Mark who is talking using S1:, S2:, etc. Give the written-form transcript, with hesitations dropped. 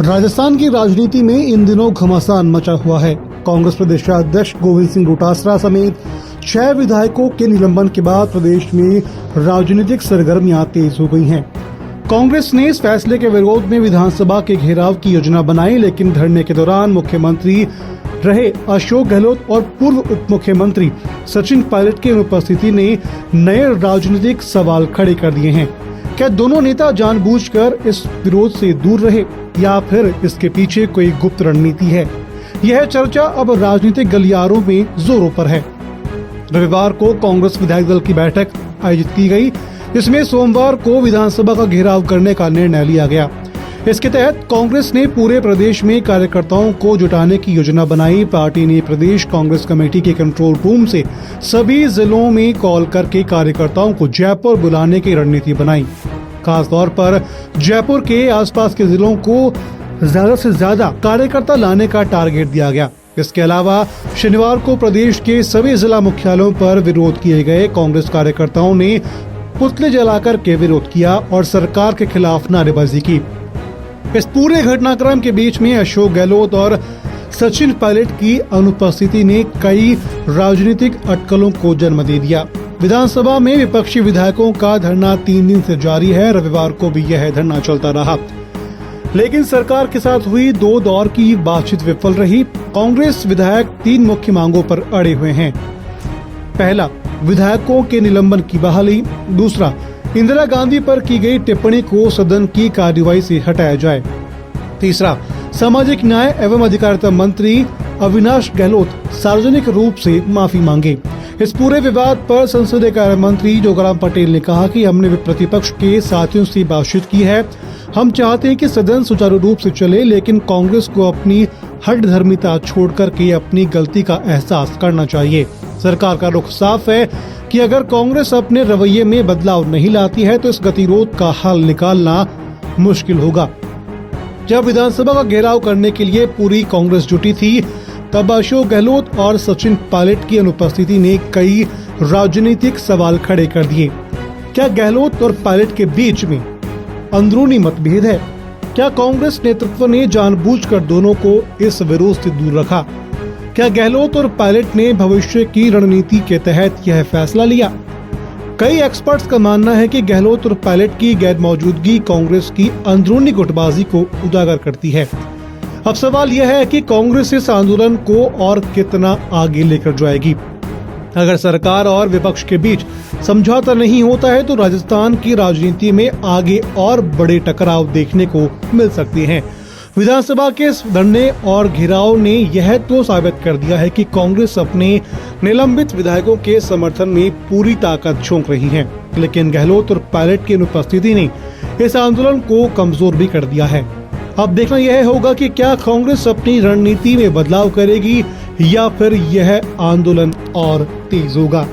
S1: राजस्थान की राजनीति में इन दिनों घमासान मचा हुआ है। कांग्रेस प्रदेशाध्यक्ष गोविंद सिंह डोटासरा समेत 6 विधायकों के निलंबन के बाद प्रदेश में राजनीतिक सरगर्मियां तेज हो गई हैं। कांग्रेस ने इस फैसले के विरोध में विधानसभा के घेराव की योजना बनाई, लेकिन धरने के दौरान मुख्यमंत्री रहे अशोक गहलोत और पूर्व उप मुख्यमंत्री सचिन पायलट की अनुपस्थिति ने नए राजनीतिक सवाल खड़े कर दिए हैं। क्या दोनों नेता जानबूझकर इस विरोध से दूर रहे या फिर इसके पीछे कोई गुप्त रणनीति है? यह चर्चा अब राजनीतिक गलियारों में जोरों पर है। रविवार को कांग्रेस विधायक दल की बैठक आयोजित की गई। इसमें सोमवार को विधानसभा का घेराव करने का निर्णय लिया गया। इसके तहत कांग्रेस ने पूरे प्रदेश में कार्यकर्ताओं को जुटाने की योजना बनाई। पार्टी ने प्रदेश कांग्रेस कमेटी के कंट्रोल रूम से सभी जिलों में कॉल करके कार्यकर्ताओं को जयपुर बुलाने की रणनीति बनाई। खास तौर पर जयपुर के आसपास के जिलों को ज्यादा से ज्यादा कार्यकर्ता लाने का टारगेट दिया गया। इसके अलावा शनिवार को प्रदेश के सभी जिला मुख्यालयों पर विरोध किए गए। कांग्रेस कार्यकर्ताओं ने पुतले जलाकर के विरोध किया और सरकार के खिलाफ नारेबाजी की। इस पूरे घटनाक्रम के बीच में अशोक गहलोत और सचिन पायलट की अनुपस्थिति ने कई राजनीतिक अटकलों को जन्म दे दिया। विधानसभा में विपक्षी विधायकों का धरना 3 दिन से जारी है। रविवार को भी यह धरना चलता रहा, लेकिन सरकार के साथ हुई 2 दौर की बातचीत विफल रही। कांग्रेस विधायक 3 मुख्य मांगों पर अड़े हुए हैं। पहला, विधायकों के निलंबन की बहाली। दूसरा, इंदिरा गांधी पर की गई टिप्पणी को सदन की कार्यवाही से हटाया जाए। तीसरा, सामाजिक न्याय एवं अधिकारिता मंत्री अविनाश गहलोत सार्वजनिक रूप से माफी मांगे। इस पूरे विवाद पर संसदीय कार्य मंत्री जोगाराम पटेल ने कहा कि हमने विपक्ष के साथियों से बातचीत की है। हम चाहते हैं कि सदन सुचारू रूप से चले, लेकिन कांग्रेस को अपनी हठधर्मिता छोड़ करके अपनी गलती का एहसास करना चाहिए। सरकार का रुख साफ है कि अगर कांग्रेस अपने रवैये में बदलाव नहीं लाती है तो इस गतिरोध का हल निकालना मुश्किल होगा। जब विधानसभा का घेराव करने के लिए पूरी कांग्रेस जुटी थी, तब अशोक गहलोत और सचिन पायलट की अनुपस्थिति ने कई राजनीतिक सवाल खड़े कर दिए। क्या गहलोत और पायलट के बीच में अंदरूनी मतभेद है? क्या कांग्रेस नेतृत्व ने जानबूझकर दोनों को इस विरोध से दूर रखा? क्या गहलोत और पायलट ने भविष्य की रणनीति के तहत यह फैसला लिया? कई एक्सपर्ट्स का मानना है कि गहलोत और पायलट की गैर मौजूदगी कांग्रेस की अंदरूनी गुटबाजी को उजागर करती है। अब सवाल यह है कि कांग्रेस इस आंदोलन को और कितना आगे लेकर जाएगी। अगर सरकार और विपक्ष के बीच समझौता नहीं होता है तो राजस्थान की राजनीति में आगे और बड़े टकराव देखने को मिल सकते हैं। विधानसभा के धरने और घेराव ने यह तो साबित कर दिया है कि कांग्रेस अपने निलंबित विधायकों के समर्थन में पूरी ताकत झोंक रही है, लेकिन गहलोत और पायलट की अनुपस्थिति ने इस आंदोलन को कमजोर भी कर दिया है। अब देखना यह होगा कि क्या कांग्रेस अपनी रणनीति में बदलाव करेगी या फिर यह आंदोलन और तेज होगा।